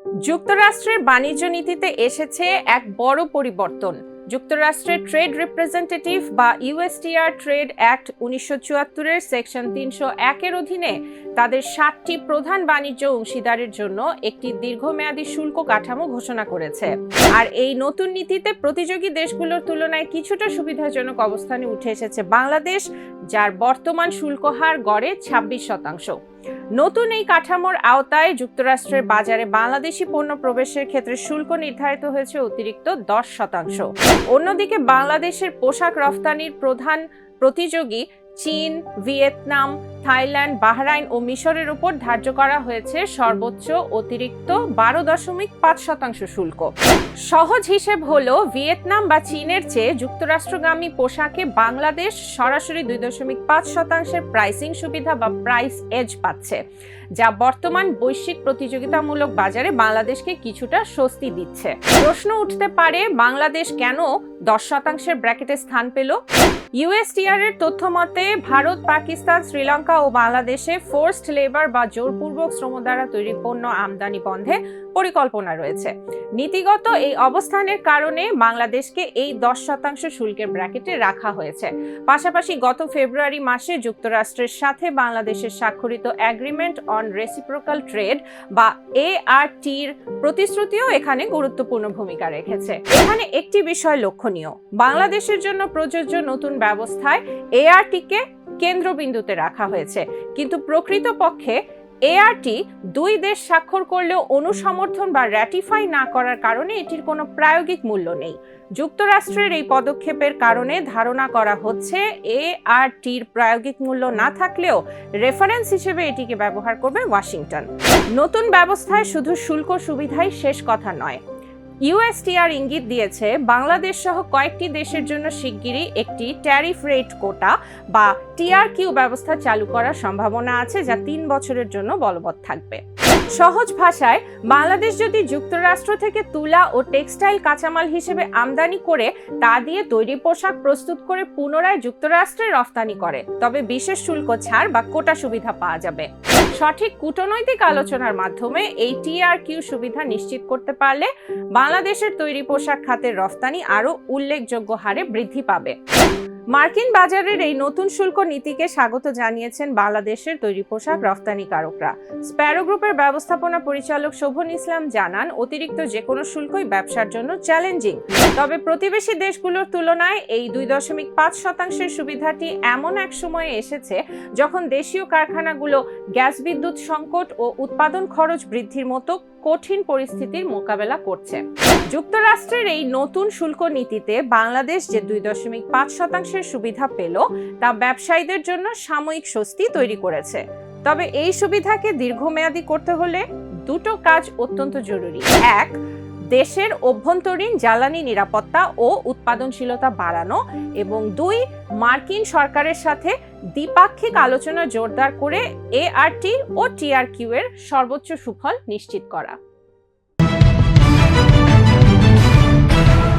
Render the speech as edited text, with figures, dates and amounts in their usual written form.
যুক্তরাষ্ট্রের বাণিজ্য নীতিতে এসেছে এক বড় পরিবর্তন। যুক্তরাষ্ট্রের ট্রেড রিপ্রেজেন্টেটিভ বা ইউএসটিআর ট্রেড অ্যাক্ট 1974-এর সেকশন 301-এর অধীনে তাদের 7টি প্রধান বাণিজ্য অংশীদারের জন্য একটি দীর্ঘমেয়াদী শুল্ক কাঠামো ঘোষণা করেছে। আর এই নতুন নীতিতে প্রতিযোগী দেশগুলোর তুলনায় কিছুটা সুবিধাজনক অবস্থানে উঠে এসেছে বাংলাদেশ, যার বর্তমান শুল্ক হার গড়ে 26%। নতুন এই কাঠামোর আওতায় যুক্তরাষ্ট্রের বাজারে বাংলাদেশি পণ্য প্রবেশের ক্ষেত্রে শুল্ক নির্ধারিত হয়েছে অতিরিক্ত 10%। অন্যদিকে বাংলাদেশের পোশাক রফতানির প্রধান প্রতিযোগী চীন, ভিয়েতনাম, থাইল্যান্ড, বাহরাইন ও মিশরের উপর ধার্য করা হয়েছে সর্বোচ্চ অতিরিক্ত 12.5% শুল্ক। সহজ হিসেব হলো ভিয়েতনাম বা চীনের চেয়ে যুক্তরাষ্ট্রগামী পোশাকে বাংলাদেশ সরাসরি 2.5% প্রাইসিং সুবিধা বা প্রাইস এজ পাচ্ছে, যা বর্তমান বৈশ্বিক প্রতিযোগিতামূলক বাজারে বাংলাদেশকে কিছুটা স্বস্তি দিচ্ছে। প্রশ্ন উঠতে পারে, বাংলাদেশ কেন 10%-এর ব্র্যাকেটে স্থান পেল? ইউএসটিআর এর তথ্য মতে ভারত, পাকিস্তান, শ্রীলঙ্কা ও বাংলাদেশে ফোর্সড লেবার বা জোরপূর্বক শ্রম দ্বারা তৈরি পণ্য আমদানি বন্ধে পরিকল্পনা রয়েছে। নীতিগত এই অবস্থানের কারণে বাংলাদেশকে এই 10% শুল্কের ব্র্যাকেটে রাখা হয়েছে। পাশাপাশি গত ফেব্রুয়ারি মাসে যুক্তরাষ্ট্রের সাথে বাংলাদেশের স্বাক্ষরিত এগ্রিমেন্ট অন রেসিপ্রোকাল ট্রেড বা এআরটির প্রতিশ্রুতিও এখানে গুরুত্বপূর্ণ ভূমিকা রেখেছে। এখানে একটি বিষয় লক্ষণীয়, বাংলাদেশের জন্য প্রযোজ্য নতুন ব্যবস্থায় এআরটিকে কেন্দ্রবিন্দুতে রাখা হয়েছে, কিন্তু প্রকৃতপক্ষে এআরটি দুই দেশ স্বাক্ষর করলেও অনুসমর্থন বা র্যাটিফাই না করার কারণে এটির কোনো প্রায়োগিক মূল্য নেই। যুক্তরাষ্ট্রের এই পদক্ষেপের কারণে ধারণা করা হচ্ছে এআরটির প্রায়োগিক মূল্য না থাকলেও রেফারেন্স হিসেবে এটিকে ব্যবহার করবে ওয়াশিংটন। নতুন ব্যবস্থায় শুধু শুল্ক সুবিধাই শেষ কথা নয়। ইউএসটিআর ইঙ্গিত দিয়েছে বাংলাদেশ সহ কয়েকটি দেশের জন্য শিগগিরই একটি ট্যারিফ রেট কোটা বা টিআরকিউ ব্যবস্থা চালু করার সম্ভাবনা আছে, যা 3 বছরের জন্য বলবৎ থাকবে। সহজ ভাষায়, বাংলাদেশ যদি যুক্তরাষ্ট্র থেকে তুলা ও টেক্সটাইল কাঁচামাল হিসেবে আমদানি করে তা দিয়ে তৈরি পোশাক প্রস্তুত করে পুনরায় যুক্তরাষ্ট্রে রফতানি করে, তবে বিশেষ শুল্ক ছাড় বা কোটা সুবিধা পাওয়া যাবে। সঠিক কূটনৈতিক আলোচনার মাধ্যমে এই টিআরকিউ সুবিধা নিশ্চিত করতে পারলে বাংলাদেশের তৈরি পোশাক খাতের রফতানি আরও উল্লেখযোগ্য হারে বৃদ্ধি পাবে। মার্কিন বাজারের এই নতুন শুল্ক নীতিকে স্বাগত জানিয়েছেন বাংলাদেশের তৈরি পোশাক রফতানিকারকরা। স্প্যারো গ্রুপের ব্যবস্থাপনা পরিচালক শোভন ইসলাম জানান, অতিরিক্ত যে কোনো শুল্কই ব্যবসার জন্য চ্যালেঞ্জিং, তবে প্রতিবেশী দেশগুলোর তুলনায় এই 2.5%-এর সুবিধাটি এমন এক সময়ে এসেছে যখন দেশীয় কারখানাগুলো গ্যাস বিদ্যুৎ সংকট ও উৎপাদন খরচ বৃদ্ধির মতো কঠিন পরিস্থিতির মোকাবেলা করছে। যুক্তরাষ্ট্রের এই নতুন শুল্ক নীতিতে বাংলাদেশ যে 2.5%-এর সুবিধা পেল তা ব্যবসায়ীদের জন্য সাময়িক স্বস্তি তৈরি করেছে। তবে এই সুবিধাকে দীর্ঘমেয়াদী করতে হলে দুটো কাজ অত্যন্ত জরুরি। 1, দেশের অভ্যন্তরীণ জ্বালানি নিরাপত্তা ও উৎপাদনশীলতা বাড়ানো, এবং 2, মার্কিন সরকারের সাথে দ্বিপাক্ষিক আলোচনা জোরদার করে এআরটি ও টিআরকিউ এর সর্বোচ্চ সুফল নিশ্চিত করা।